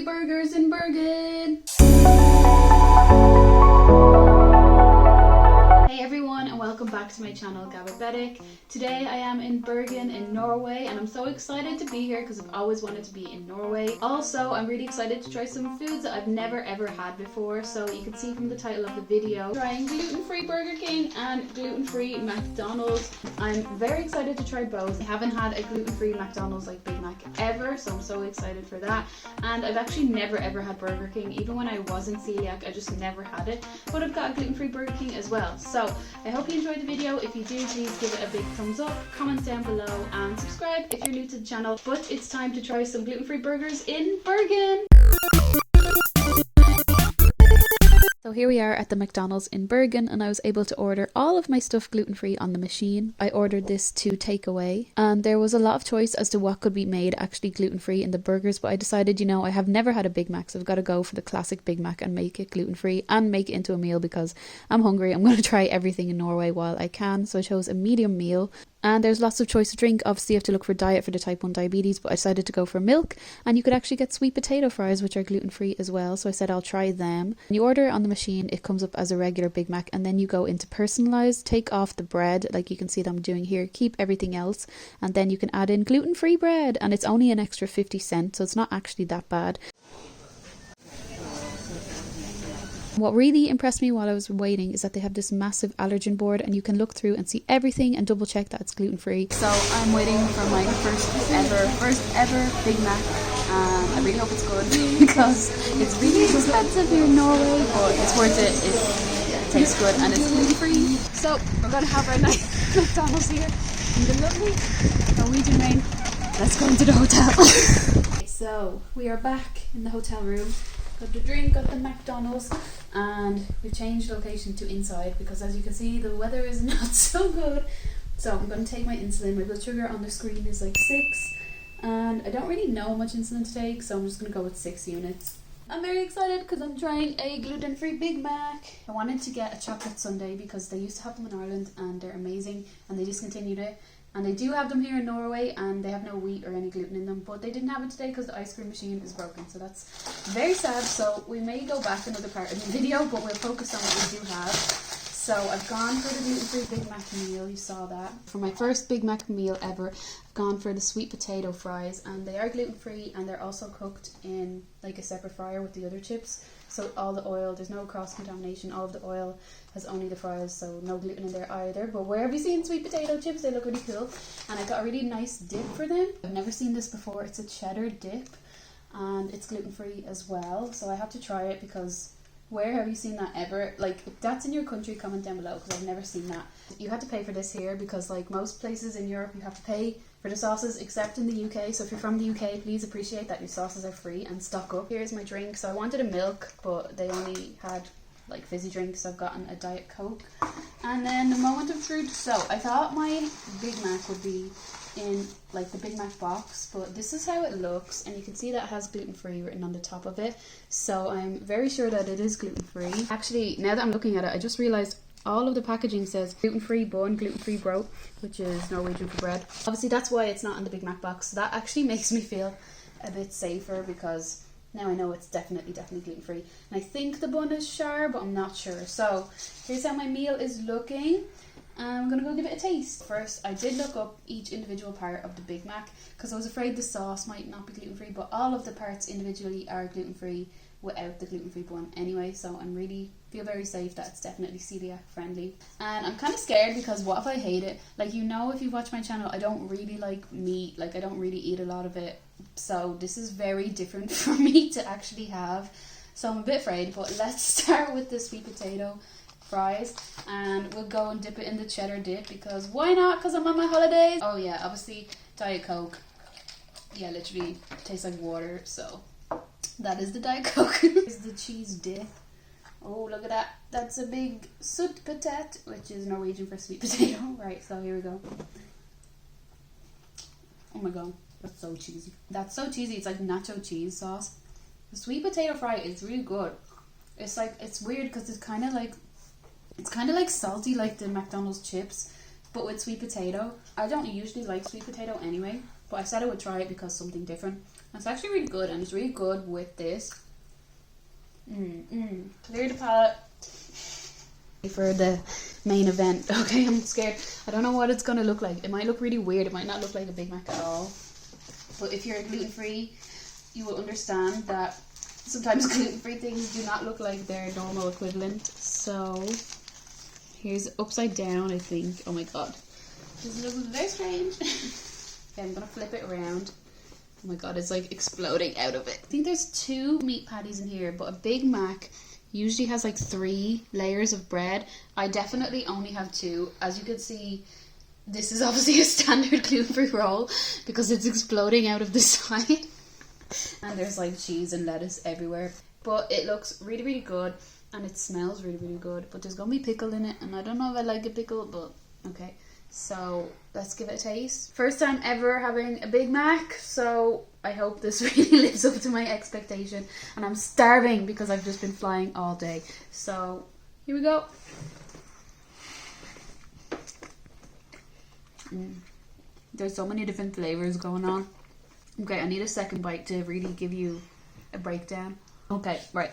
burgers in Bergen. Hey everyone, and welcome back to my channel Gabbabetic. Today I am in Bergen in Norway, and I'm so excited to be here because I've always wanted to be in Norway. Also, I'm really excited to try some foods that I've never ever had before. So you can see from the title of the video, trying gluten-free Burger King and gluten-free McDonald's. I'm very excited to try both. I haven't had a gluten-free McDonald's like Big Mac ever, so I'm so excited for that. And I've actually never ever had Burger King. Even when I wasn't celiac, I just never had it. But I've got a gluten-free Burger King as well. So I hope you enjoyed the video. If you do, please give it a big thumbs up, comment down below, and subscribe if you're new to the channel. But it's time to try some gluten-free burgers in Bergen. So here we are at the McDonald's in Bergen, and I was able to order all of my stuff gluten-free on the machine. I ordered this to take away, and there was a lot of choice as to what could be made actually gluten-free in the burgers, but I decided, you know, I have never had a Big Mac, so I've got to go for the classic Big Mac and make it gluten-free and make it into a meal because I'm hungry. I'm going to try everything in Norway while I can, so I chose a medium meal. And there's lots of choice of drink. Obviously you have to look for diet for the type 1 diabetes, but I decided to go for milk, and you could actually get sweet potato fries which are gluten-free as well, so I said I'll try them. When you order on the machine, it comes up as a regular Big Mac, and then you go into personalised, take off the bread like you can see that I'm doing here, keep everything else, and then you can add in gluten-free bread, and it's only an extra 50 cents, so it's not actually that bad. What really impressed me while I was waiting is that they have this massive allergen board, and you can look through and see everything and double check that it's gluten free. So I'm waiting for my first ever Big Mac, and I really hope it's good because it's really expensive here in Norway, but it's worth it if it tastes good and it's gluten free. So we're going to have our nice McDonald's here in the lovely Norwegian rain. Let's go into the hotel. So we are back in the hotel room. Got the drink, got the McDonald's, and we changed location to inside because, as you can see, the weather is not so good. So I'm going to take my insulin. My blood sugar on the screen is like 6, and I don't really know how much insulin to take, so I'm just going to go with 6 units. I'm very excited because I'm trying a gluten-free Big Mac. I wanted to get a chocolate sundae because they used to have them in Ireland and they're amazing, and they discontinued it. And they do have them here in Norway, and they have no wheat or any gluten in them, but they didn't have it today because the ice cream machine is broken, so that's very sad. So we may go back another part of the video, but we'll focus on what we do have. So I've gone for the gluten-free Big Mac meal, you saw that. For my first Big Mac meal ever, I've gone for the sweet potato fries, and they are gluten-free, and they're also cooked in like a separate fryer with the other chips. So all the oil, there's no cross-contamination, all of the oil has only the fries, so no gluten in there either. But where have you seen sweet potato chips? They look really cool. And I got a really nice dip for them. I've never seen this before. It's a cheddar dip, and it's gluten-free as well. So I have to try it because where have you seen that ever? Like, if that's in your country, comment down below because I've never seen that. You had to pay for this here because, like most places in Europe, you have to pay for the sauces except in the UK. So if you're from the UK, please appreciate that your sauces are free and stock up. Here's my drink. So I wanted a milk, but they only had like fizzy drinks, so I've gotten a Diet Coke. And then the moment of truth. So I thought my Big Mac would be in like the Big Mac box, but this is how it looks, and you can see that it has gluten-free written on the top of it, so I'm very sure that it is gluten-free. Actually, now that I'm looking at it, I just realized all of the packaging says gluten-free bun, gluten-free brot, which is Norwegian for bread. Obviously that's why it's not in the Big Mac box, so that actually makes me feel a bit safer because now I know it's definitely gluten-free. And I think the bun is char, but I'm not sure. So here's how my meal is looking. I'm going to go give it a taste. First, I did look up each individual part of the Big Mac because I was afraid the sauce might not be gluten-free, but all of the parts individually are gluten-free without the gluten-free bun anyway, so I'm really feel very safe that it's definitely celiac friendly. And I'm kind of scared because what if I hate it? Like, you know, if you watch my channel, I don't really like meat, like I don't really eat a lot of it, so this is very different for me to actually have, so I'm a bit afraid. But let's start with the sweet potato fries, and we'll go and dip it in the cheddar dip because why not? Because I'm on my holidays. Oh yeah, obviously Diet Coke. Yeah, literally tastes like water, so that is the Diet Coke. Here's the cheese dip. Oh, look at that. That's a big soot patat, which is Norwegian for sweet potato. Right, so here we go. Oh my god, that's so cheesy. That's so cheesy. It's like nacho cheese sauce. The sweet potato fry is really good. It's like, it's weird because it's kind of like salty like the McDonald's chips, but with sweet potato. I don't usually like sweet potato anyway, but I said I would try it because something different. It's actually really good, and it's really good with this. Clear the palate for the main event. Okay, I'm scared. I don't know what it's gonna look like. It might look really weird. It might not look like a Big Mac at all. But if you're gluten-free, you will understand that sometimes gluten-free things do not look like their normal equivalent. So here's upside down, I think. Oh my god, this looks very strange. Okay, I'm gonna flip it around. Oh my god, it's like exploding out of it. I think there's 2 meat patties in here, but a Big Mac usually has like 3 layers of bread. I definitely only have 2. As you can see, this is obviously a standard gluten-free roll because it's exploding out of the side. And there's like cheese and lettuce everywhere. But it looks really, really good, and it smells really, really good. But there's gonna be pickle in it, and I don't know if I like a pickle, but okay. So let's give it a taste. First time ever having a Big Mac, so I hope this really lives up to my expectation. And I'm starving because I've just been flying all day. So here we go. There's so many different flavors going on. Okay, I need a second bite to really give you a breakdown. Okay, right.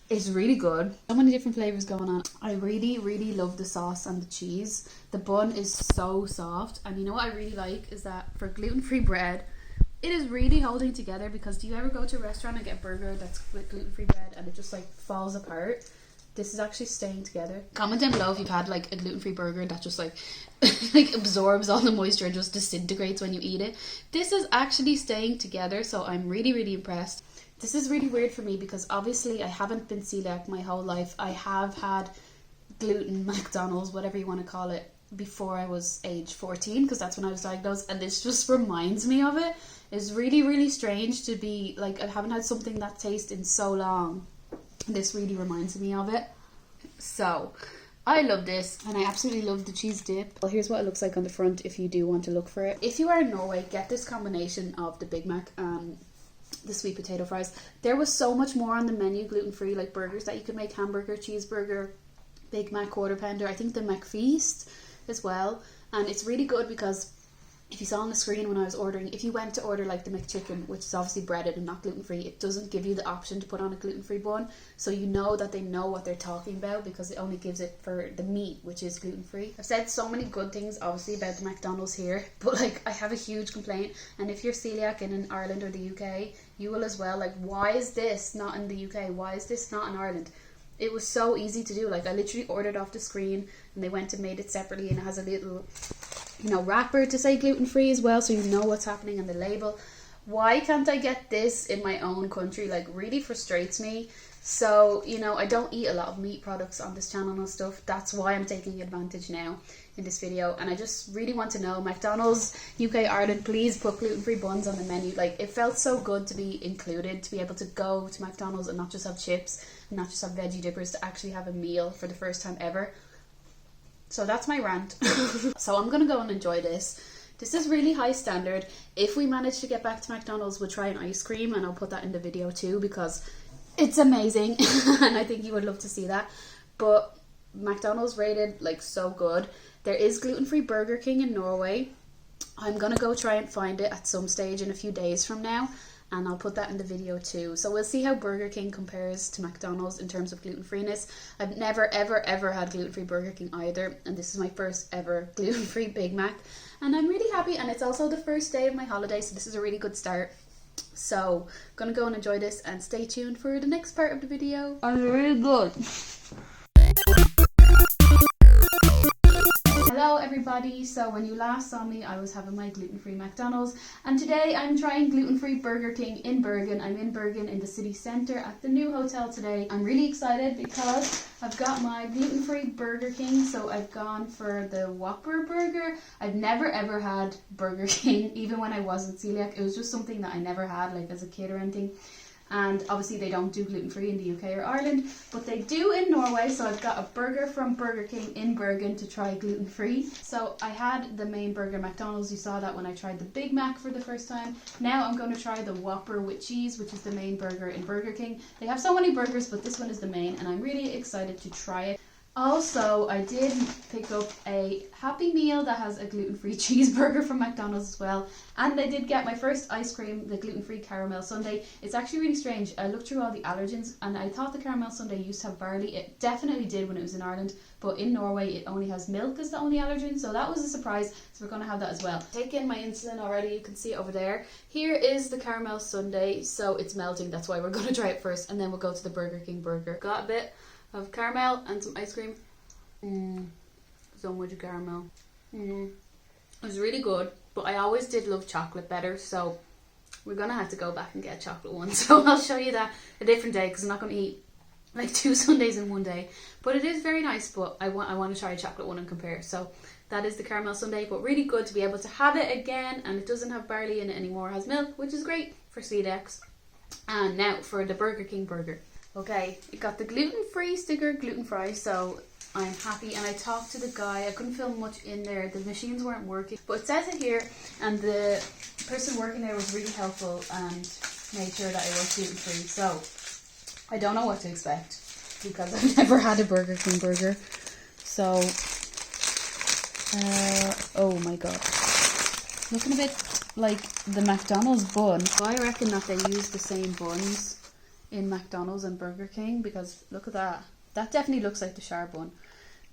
It's really good. So many different flavors going on. I really, really love the sauce and the cheese. The bun is so soft. And you know what I really like is that for gluten-free bread, it is really holding together. Because do you ever go to a restaurant and get a burger that's with gluten-free bread and it just like falls apart? This is actually staying together. Comment down below if you've had like a gluten-free burger that just like like absorbs all the moisture and just disintegrates when you eat it. This is actually staying together, so I'm really, really impressed. This is really weird for me because obviously I haven't been celiac my whole life. I have had gluten, McDonald's, whatever you want to call it, before I was age 14 because that's when I was diagnosed, and this just reminds me of it. It's really, really strange to be like, I haven't had something that tastes in so long. This really reminds me of it. So I love this, and I absolutely love the cheese dip. Well, here's what it looks like on the front if you do want to look for it. If you are in Norway, get this combination of the Big Mac and the sweet potato fries. There was so much more on the menu gluten-free, like burgers that you could make: hamburger, cheeseburger, Big Mac, quarter pounder, I think the McFeast as well. And it's really good because if you saw on the screen when I was ordering, if you went to order like the McChicken, which is obviously breaded and not gluten-free, it doesn't give you the option to put on a gluten-free bun. So you know that they know what they're talking about because it only gives it for the meat, which is gluten-free. I've said so many good things obviously about the McDonald's here, but like I have a huge complaint. And if you're celiac and in Ireland or the UK, you will as well. Like, why is this not in the UK? Why is this not in Ireland? It was so easy to do. Like, I literally ordered off the screen and they went and made it separately, and it has a little, you know, wrapper to say gluten-free as well, so you know what's happening on the label. Why can't I get this in my own country? Like, really frustrates me. So, you know, I don't eat a lot of meat products on this channel and stuff. That's why I'm taking advantage now in this video. And I just really want to know, McDonald's, UK, Ireland, please put gluten-free buns on the menu. Like, it felt so good to be included, to be able to go to McDonald's and not just have chips and not just have veggie dippers, to actually have a meal for the first time ever. So that's my rant. So I'm gonna go and enjoy this. This is really high standard. If we manage to get back to McDonald's, we'll try an ice cream, and I'll put that in the video too because it's amazing and I think you would love to see that. But McDonald's rated like so good. There is gluten-free Burger King in Norway. I'm gonna go try and find it at some stage in a few days from now, and I'll put that in the video too. So we'll see how Burger King compares to McDonald's in terms of gluten-freeness. I've never ever had gluten-free Burger King either, and this is my first ever gluten-free Big Mac, and I'm really happy. And it's also the first day of my holiday, so this is a really good start. So I'm gonna go and enjoy this, and stay tuned for the next part of the video. It's really good. Hello everybody, so when you last saw me I was having my gluten-free McDonald's, and today I'm trying gluten-free Burger King in Bergen. I'm in Bergen in the city centre at the new hotel today. I'm really excited because I've got my gluten-free Burger King, so I've gone for the Whopper burger. I've never ever had Burger King, even when I wasn't celiac. It was just something that I never had like as a kid or anything. And obviously they don't do gluten-free in the UK or Ireland, but they do in Norway. So I've got a burger from Burger King in Bergen to try gluten-free. So I had the main burger McDonald's, you saw that when I tried the Big Mac for the first time. Now I'm going to try the Whopper with cheese, which is the main burger in Burger King. They have so many burgers, but this one is the main, and I'm really excited to try it. Also, I did pick up a Happy Meal that has a gluten-free cheeseburger from McDonald's as well. And I did get my first ice cream, the gluten-free caramel sundae. It's actually really strange. I looked through all the allergens and I thought the caramel sundae used to have barley. It definitely did when it was in Ireland, but in Norway it only has milk as the only allergen, so that was a surprise. So we're going to have that as well. Taken my insulin already, you can see it over there. Here is the caramel sundae, so it's melting, that's why we're going to try it first, and then we'll go to the Burger King burger. Got a bit of caramel and some ice cream. So much caramel. It was really good, but I always did love chocolate better, so we're gonna have to go back and get a chocolate one. So I'll show you that a different day, because I'm not gonna eat like 2 sundaes in one day. But it is very nice, but I want to try a chocolate one and compare. So that is the caramel sundae, but really good to be able to have it again, and it doesn't have barley in it anymore. It has milk, which is great for celiacs. And now for the Burger King burger. Okay, it got the gluten-free sticker, gluten-free, so I'm happy. And I talked to the guy, I couldn't film much in there, the machines weren't working, but it says it here, and the person working there was really helpful and made sure that it was gluten-free. So I don't know what to expect, because I've never had a Burger King burger. So, oh my god, looking a bit like the McDonald's bun. I reckon that they use the same buns in McDonald's and Burger King, because look at that. That definitely looks like the char bun.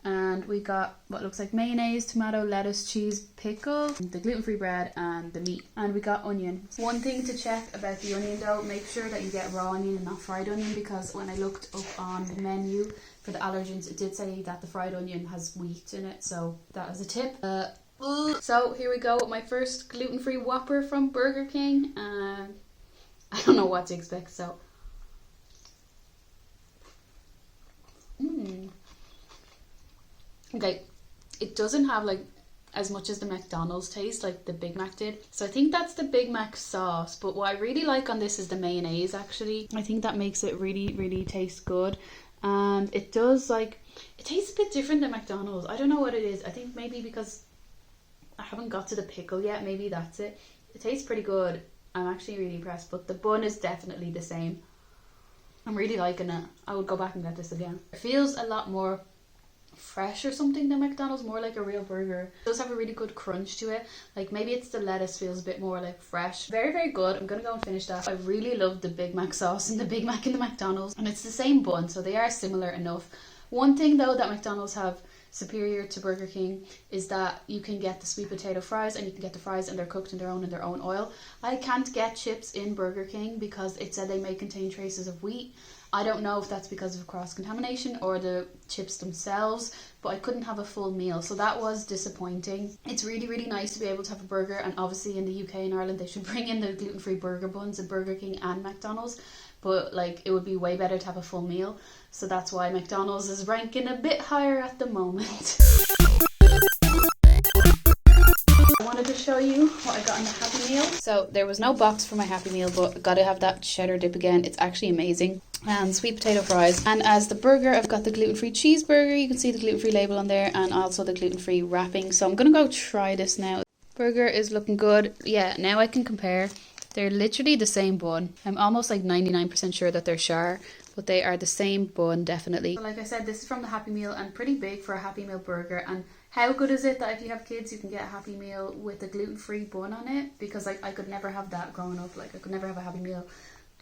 And we got what looks like mayonnaise, tomato, lettuce, cheese, pickle, the gluten-free bread and the meat. And we got onion. One thing to check about the onion though, make sure that you get raw onion and not fried onion, because when I looked up on the menu for the allergens, it did say that the fried onion has wheat in it, so that is a tip. So here we go with my first gluten-free Whopper from Burger King. I don't know what to expect, so okay, it doesn't have like as much as the McDonald's taste like the Big Mac did, so I think that's the Big Mac sauce, but what I really like on this is the mayonnaise. Actually, I think that makes it really taste good, and it does, like, it tastes a bit different than McDonald's. I don't know what it is. I think maybe because I haven't got to the pickle yet, maybe that's it. It tastes pretty good. I'm actually really impressed, but the bun is definitely the same. I'm really liking it. I would go back and get this again. It feels a lot more fresh or something than McDonald's, more like a real burger. It does have a really good crunch to it. Like, maybe it's the lettuce feels a bit more like fresh. Very good. I'm gonna go and finish that. I really love the Big Mac sauce and the Big Mac in the McDonald's, and it's the same bun, so they are similar enough. One thing though that McDonald's have superior to Burger King is that you can get the sweet potato fries, and you can get the fries and they're cooked in their own oil. I can't get chips in Burger King because it said they may contain traces of wheat. I don't know if that's because of cross-contamination or the chips themselves, but I couldn't have a full meal, so that was disappointing. It's really nice to be able to have a burger, and obviously in the UK and Ireland they should bring in the gluten-free burger buns at Burger King and McDonald's, but like, it would be way better to have a full meal, so that's why McDonald's is ranking a bit higher at the moment. I wanted to show you what I got in the Happy Meal. So there was no box for my Happy Meal, but I gotta have that cheddar dip again. It's actually amazing. And sweet potato fries. And as the burger, I've got the gluten-free cheeseburger. You can see the gluten-free label on there, and also the gluten-free wrapping. So I'm gonna go try this now. Burger is looking good. Yeah, now I can compare. They're literally the same bun. I'm almost like 99% sure that they're char, but they are the same bun, definitely. Like I said, this is from the Happy Meal and pretty big for a Happy Meal burger. And how good is it that if you have kids, you can get a Happy Meal with a gluten-free bun on it? Because like, I could never have that growing up. Like, I could never have a Happy Meal.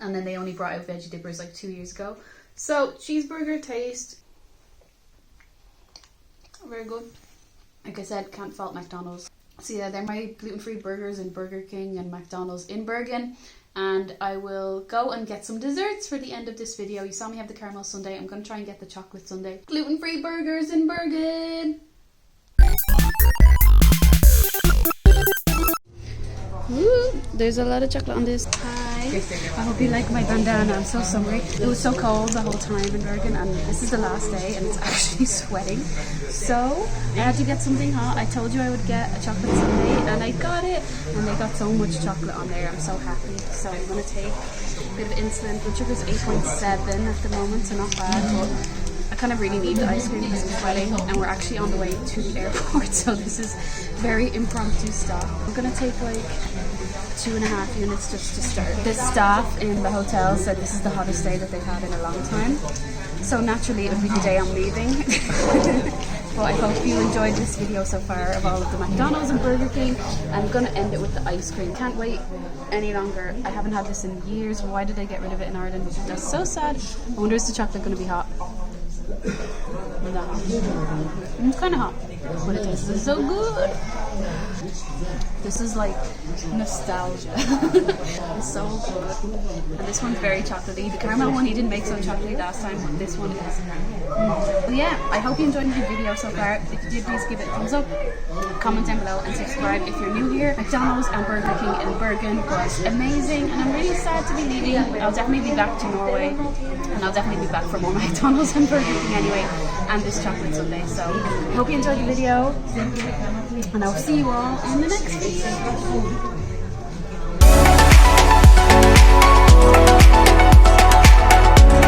And then they only brought out veggie dippers like 2 years ago. So cheeseburger taste very good. Like I said, can't fault McDonald's. So yeah, they're my gluten-free burgers in Burger King and McDonald's in Bergen. And I will go and get some desserts for the end of this video. You saw me have the caramel sundae. I'm going to try and get the chocolate sundae. Gluten-free burgers in Bergen. Ooh, there's a lot of chocolate on this. Hi, I hope you like my bandana. I'm so summery. It was so cold the whole time in Bergen, and this is the last day and it's actually sweating. So I had to get something hot. I told you I would get a chocolate sundae, and I got it, and they got so much chocolate on there. I'm so happy. So I'm going to take a bit of insulin. Blood sugar is 8.7 at the moment, so not bad, but I kind of really need the ice cream because I'm sweating, and we're actually on the way to the airport, so this is very impromptu stop. I'm gonna take like 2.5 units just to start. The staff in the hotel said this is the hottest day that they've had in a long time. So naturally it would be the day I'm leaving. But I hope you enjoyed this video so far of all of the McDonald's and Burger King. I'm going to end it with the ice cream. Can't wait any longer. I haven't had this in years. Why did they get rid of it in Ireland? That's so sad. I wonder is the chocolate going to be hot? No. It's kind of hot, but it tastes so good. This is like nostalgia. It's so good. And this one's very chocolatey. The caramel one he didn't make so chocolatey last time, but this one is. But yeah, I hope you enjoyed the video so far. If you did, please give it a thumbs up, comment down below, and subscribe if you're new here. McDonald's and Burger King in Bergen was amazing, and I'm really sad to be leaving. I'll definitely be back to Norway, and I'll definitely be back for more McDonald's and Burger King anyway, and this chocolate sundae. So I hope you enjoyed the video, and I'll see you all in the next video.